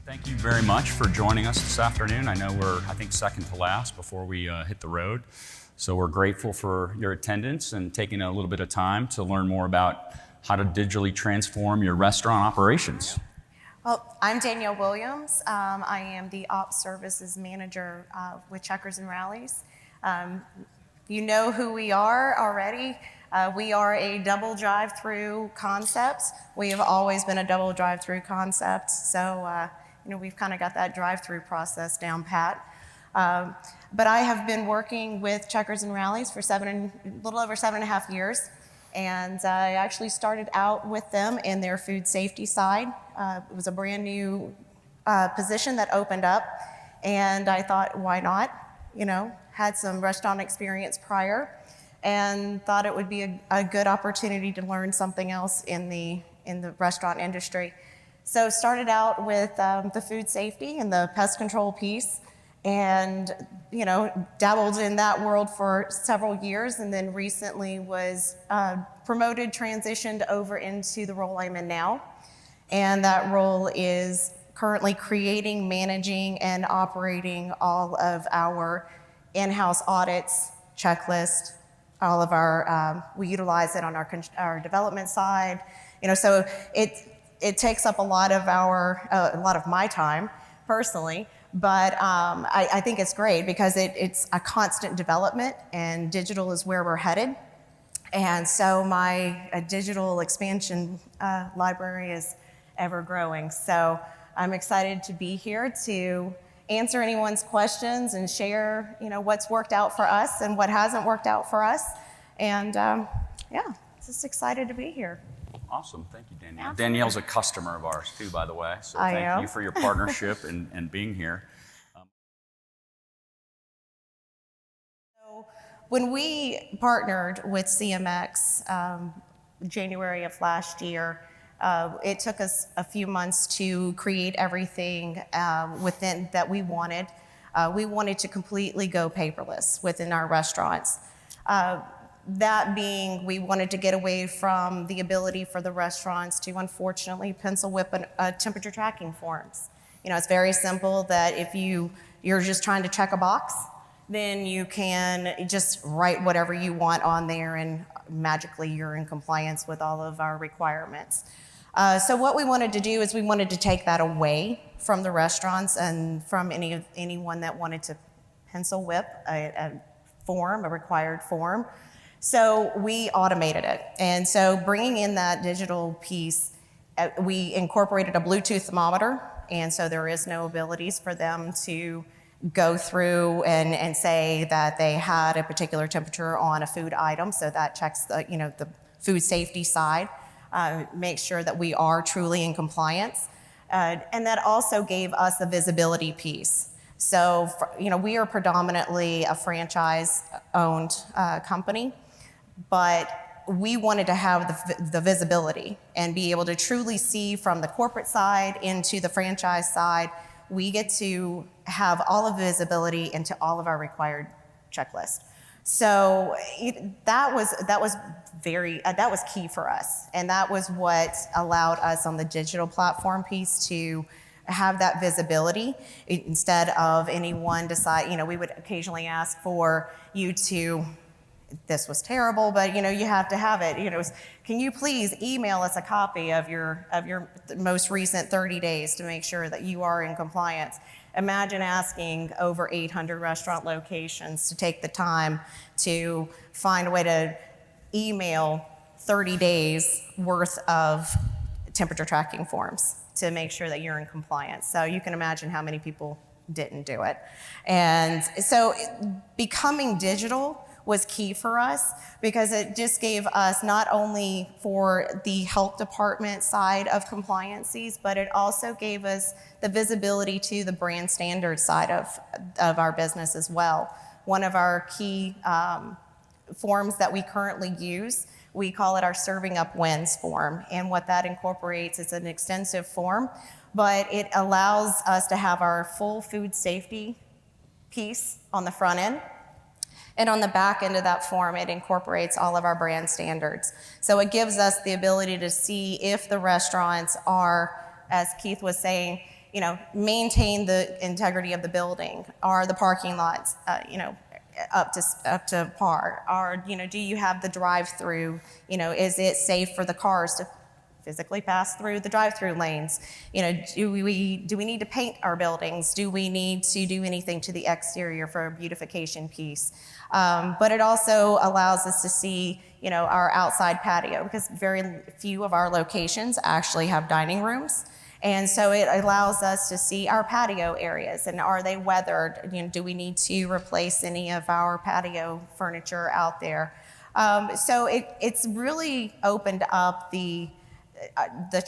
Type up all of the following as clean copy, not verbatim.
Thank you very much for joining us this afternoon. I know we're, I think, second to last before we hit the road. So we're grateful for your attendance and taking a little bit of time to learn more about how to digitally transform your restaurant operations. Well, I'm Danielle Williams. I am the Ops Services Manager with Checkers and Rallies. You know who we are already. We are a double drive-through concept. We have always been a double drive-through concept. So, we've kind of got that drive-through process down pat. But I have been working with Checkers and Rallies for a little over 7.5 years. And I actually started out with them in their food safety side. It was a brand new position that opened up. And I thought, why not? Had some restaurant experience prior and thought it would be a good opportunity to learn something else in the restaurant industry. So started out with the food safety and the pest control piece, and dabbled in that world for several years, and then recently was promoted, transitioned over into the role I'm in now. And that role is currently creating, managing, and operating all of our in-house audits, checklist, all of our, we utilize it on our development side. So it takes up a lot of my time personally, but I think it's great because it's a constant development, and digital is where we're headed. And so my digital expansion library is ever growing. So I'm excited to be here to answer anyone's questions and share, what's worked out for us and what hasn't worked out for us. And just excited to be here. Awesome. Thank you, Danielle. Absolutely. Danielle's a customer of ours too, by the way. So thank you for your partnership and being here. So when we partnered with CMX January of last year, it took us a few months to create everything within that we wanted. We wanted to completely go paperless within our restaurants. That being, we wanted to get away from the ability for the restaurants to, unfortunately, pencil whip temperature tracking forms. It's very simple that if you're just trying to check a box, then you can just write whatever you want on there, and magically you're in compliance with all of our requirements. So what we wanted to do is we wanted to take that away from the restaurants and from anyone that wanted to pencil whip a required form. So we automated it. And so bringing in that digital piece, we incorporated a Bluetooth thermometer. And so there is no abilities for them to go through and say that they had a particular temperature on a food item. So that checks the food safety side, makes sure that we are truly in compliance. And that also gave us the visibility piece. So, we are predominantly a franchise-owned company, but we wanted to have the visibility and be able to truly see from the corporate side into the franchise side. We get to have all of the visibility into all of our required checklist. So that was key for us, and that was what allowed us on the digital platform piece to have that visibility instead of anyone decide. We would occasionally ask for you to. This was terrible, but you have to have it. Can you please email us a copy of your most recent 30 days to make sure that you are in compliance? Imagine asking over 800 restaurant locations to take the time to find a way to email 30 days worth of temperature tracking forms to make sure that you're in compliance. So you can imagine how many people didn't do it. And so becoming digital was key for us because it just gave us not only for the health department side of compliances, but it also gave us the visibility to the brand standard side of our business as well. One of our key forms that we currently use, we call it our Serving Up Wins form. And what that incorporates is an extensive form, but it allows us to have our full food safety piece on the front end. And on the back end of that form, it incorporates all of our brand standards. So it gives us the ability to see if the restaurants are, as Keith was saying, maintain the integrity of the building? Are the parking lots, up to par? Or, do you have the drive-through? Is it safe for the cars to physically pass through the drive-through lanes? Do we need to paint our buildings? Do we need to do anything to the exterior for a beautification piece? But it also allows us to see, our outside patio, because very few of our locations actually have dining rooms. And so it allows us to see our patio areas, and are they weathered? Do we need to replace any of our patio furniture out there? So it's really opened up the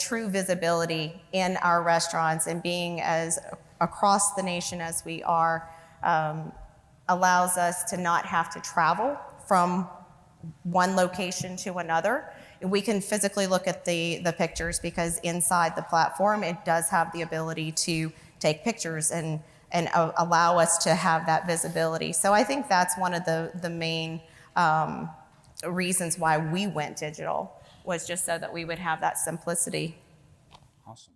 true visibility in our restaurants, and being as across the nation as we are, allows us to not have to travel from one location to another. We can physically look at the pictures, because inside the platform, it does have the ability to take pictures and allow us to have that visibility. So I think that's one of the main reasons why we went digital, was just so that we would have that simplicity. Awesome.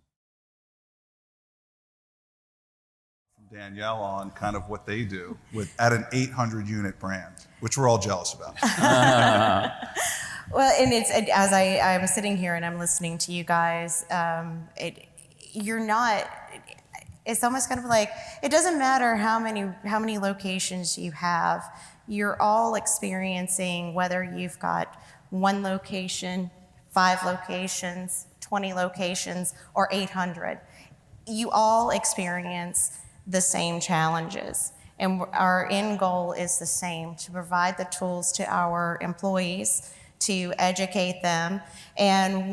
Danielle on kind of what they do at an 800 unit brand, which we're all jealous about. Well, and as I'm sitting here and I'm listening to you guys, it's almost kind of like, it doesn't matter how many locations you have, you're all experiencing, whether you've got one location, 5 locations, 20 locations, or 800. You all experience the same challenges. And our end goal is the same: to provide the tools to our employees, to educate them. And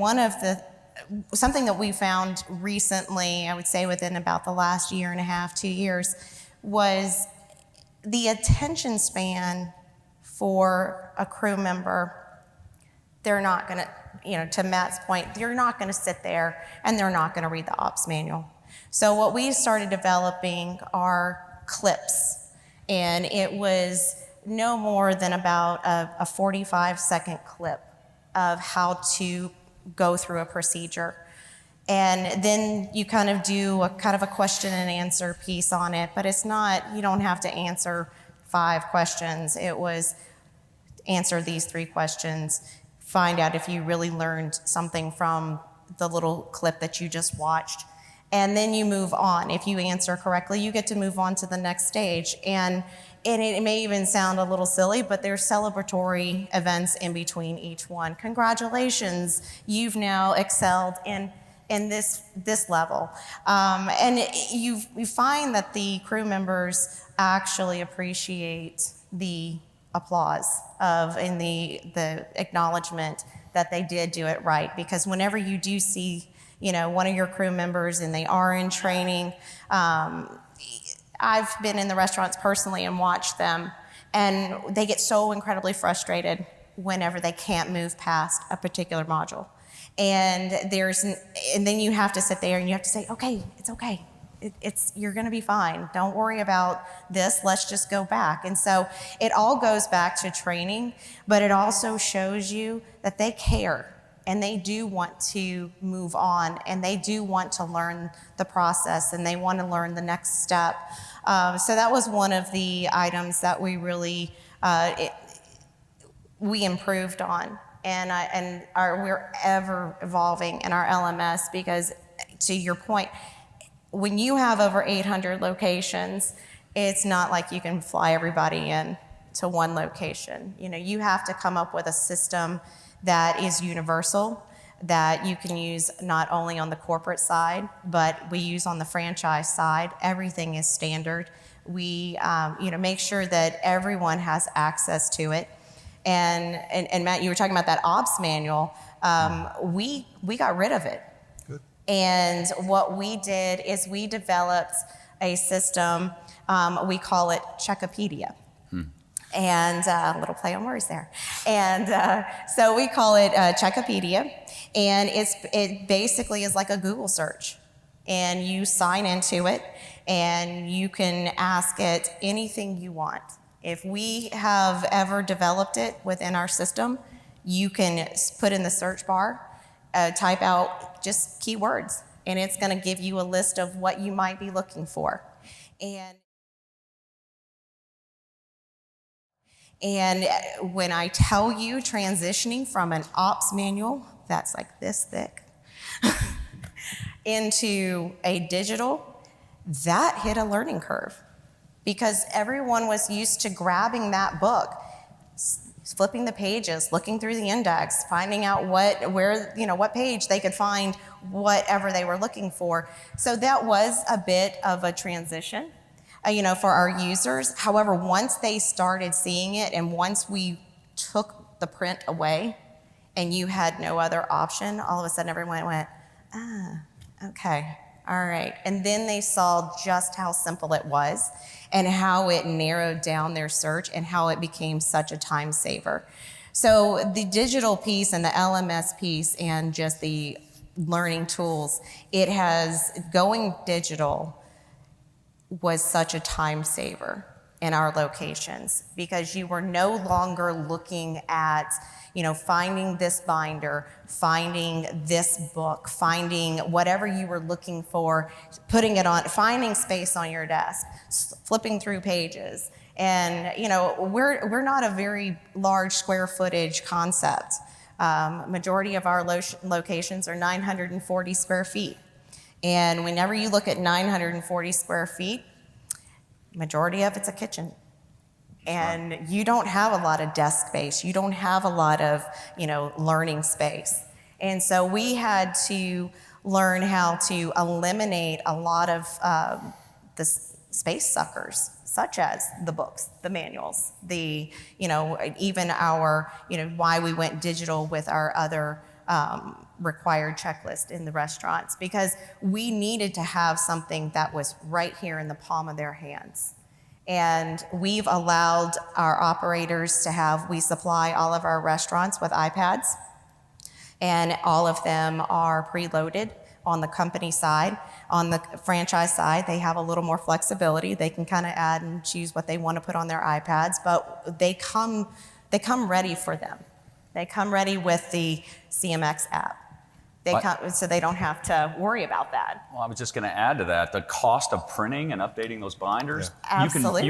something that we found recently, I would say within about the last year and a half, 2 years, was the attention span for a crew member. They're not going to Matt's point, they're not going to sit there and they're not going to read the ops manual. So what we started developing are clips, and it was no more than about a 45-second clip of how to go through a procedure. And then you kind of do a question and answer piece on it, but it's not, you don't have to answer 5 questions. It was answer these 3 questions, find out if you really learned something from the little clip that you just watched, and then you move on. If you answer correctly, you get to move on to the next stage. And it may even sound a little silly, but there's celebratory events in between each one. Congratulations, you've now excelled in this level. And you find that the crew members actually appreciate the applause and the acknowledgement that they did do it right. Because whenever you do see, one of your crew members and they are in training, I've been in the restaurants personally and watched them, and they get so incredibly frustrated whenever they can't move past a particular module. And then you have to sit there and you have to say, okay, it's okay. You're going to be fine. Don't worry about this. Let's just go back. And so it all goes back to training, but it also shows you that they care. And they do want to move on, and they do want to learn the process, and they want to learn the next step. So that was one of the items that we really we improved on, and we're ever evolving in our LMS, because to your point, when you have over 800 locations, it's not like you can fly everybody in to one location. You have to come up with a system that is universal, that you can use not only on the corporate side, but we use on the franchise side. Everything is standard. We make sure that everyone has access to it. And Matt, you were talking about that ops manual. We got rid of it. Good. And what we did is we developed a system, we call it Checkopedia. And a little play on words there. And so we call it Checkopedia, and it basically is like a Google search. And you sign into it, and you can ask it anything you want. If we have ever developed it within our system, you can put in the search bar, type out just keywords, and it's going to give you a list of what you might be looking for. And when I tell you transitioning from an ops manual that's like this thick into a digital, that hit a learning curve because everyone was used to grabbing that book, flipping the pages, looking through the index, finding out what page they could find whatever they were looking for. So that was a bit of a transition, for our users. However, once they started seeing it and once we took the print away and you had no other option, all of a sudden everyone went, okay, all right. And then they saw just how simple it was and how it narrowed down their search and how it became such a time saver. So the digital piece and the LMS piece and just the learning tools, going digital was such a time saver in our locations because you were no longer looking at, finding this binder, finding this book, finding whatever you were looking for, putting it on, finding space on your desk, flipping through pages. And, we're not a very large square footage concept. Majority of our locations are 940 square feet. And whenever you look at 940 square feet, majority of it's a kitchen. And you don't have a lot of desk space. You don't have a lot of, learning space. And so we had to learn how to eliminate a lot of the space suckers, such as the books, the manuals, even our, why we went digital with our other required checklist in the restaurants, because we needed to have something that was right here in the palm of their hands. And we've allowed our operators we supply all of our restaurants with iPads, and all of them are preloaded on the company side. On the franchise side, they have a little more flexibility. They can kind of add and choose what they want to put on their iPads, but they come ready for them. They come ready with the CMX app. So they don't have to worry about that. Well, I was just going to add to that, the cost of printing and updating those binders. Yeah. Absolutely.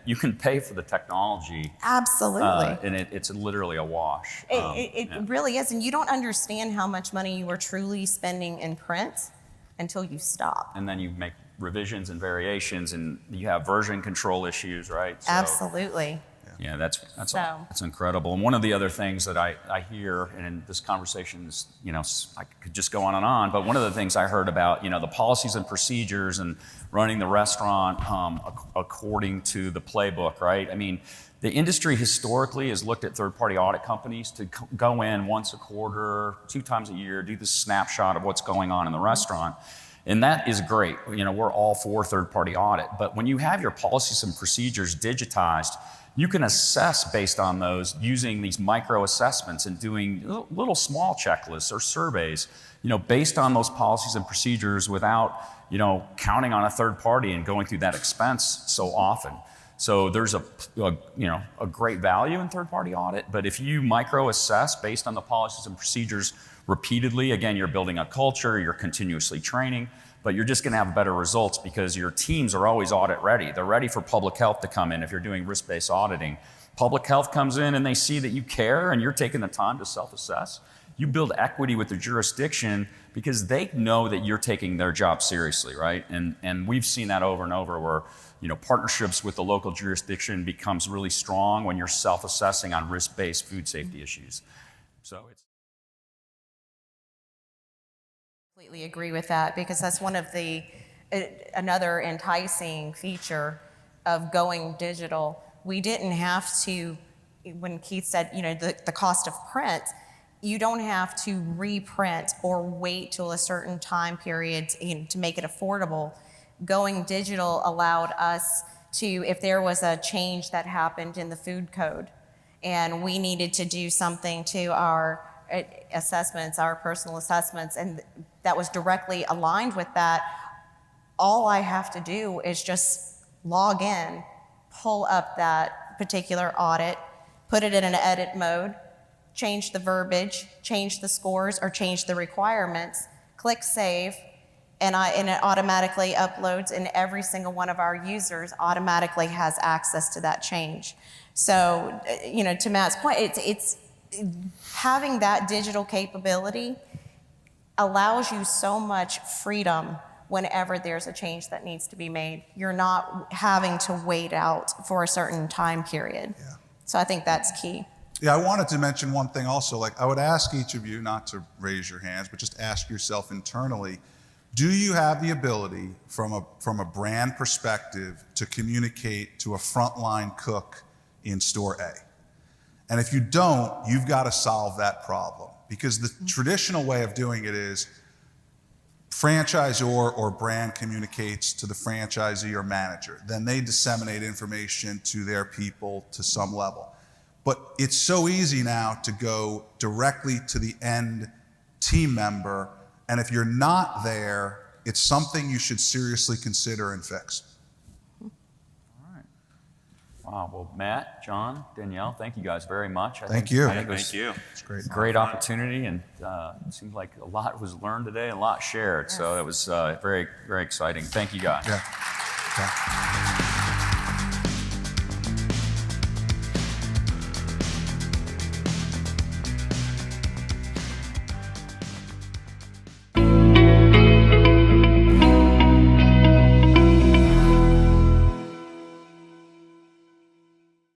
You can pay for the technology. Absolutely. And it's literally a wash. It really is. And you don't understand how much money you are truly spending in print until you stop. And then you make revisions and variations, and you have version control issues, right? So, absolutely. Yeah, that's incredible. And one of the other things that I hear, and this conversation is, I could just go on, but one of the things I heard about, the policies and procedures and running the restaurant according to the playbook, right? I mean, the industry historically has looked at third-party audit companies to go in once a quarter, 2 times a year, do this snapshot of what's going on in the restaurant. And that is great. We're all for third-party audit. But when you have your policies and procedures digitized, you can assess based on those using these micro assessments and doing little small checklists or surveys, based on those policies and procedures without, counting on a third party and going through that expense so often. So there's a great value in third party audit, but if you micro assess based on the policies and procedures repeatedly, again, you're building a culture, you're continuously training, but you're just going to have better results because your teams are always audit ready. They're ready for public health to come in if you're doing risk-based auditing. Public health comes in and they see that you care and you're taking the time to self-assess. You build equity with the jurisdiction because they know that you're taking their job seriously, right? And we've seen that over and over where, partnerships with the local jurisdiction becomes really strong when you're self-assessing on risk-based food safety issues. So it's Completely agree with that because that's one of another enticing feature of going digital. We didn't have to, when Keith said, the cost of print, you don't have to reprint or wait till a certain time period to make it affordable. Going digital allowed us to, if there was a change that happened in the food code and we needed to do something to our assessments, our personal assessments, and that was directly aligned with that, all I have to do is just log in, pull up that particular audit, put it in an edit mode, change the verbiage, change the scores, or change the requirements, click save, and it automatically uploads, and every single one of our users automatically has access to that change. So, to Matt's point, it's having that digital capability allows you so much freedom whenever there's a change that needs to be made. You're not having to wait out for a certain time period. Yeah. So I think that's key. Yeah, I wanted to mention one thing also. Like, I would ask each of you not to raise your hands, but just ask yourself internally, do you have the ability from a brand perspective to communicate to a frontline cook in store A? And if you don't, you've got to solve that problem, because the traditional way of doing it is franchisor or brand communicates to the franchisee or manager. Then they disseminate information to their people to some level. But it's so easy now to go directly to the end team member, and if you're not there, it's something you should seriously consider and fix. Wow. Well, Matt, John, Danielle, thank you guys very much. Thank you. I think it was Thank you. It's great. a great opportunity, and it seemed like a lot was learned today and a lot shared. So it was very, very exciting. Thank you guys. Yeah. Okay.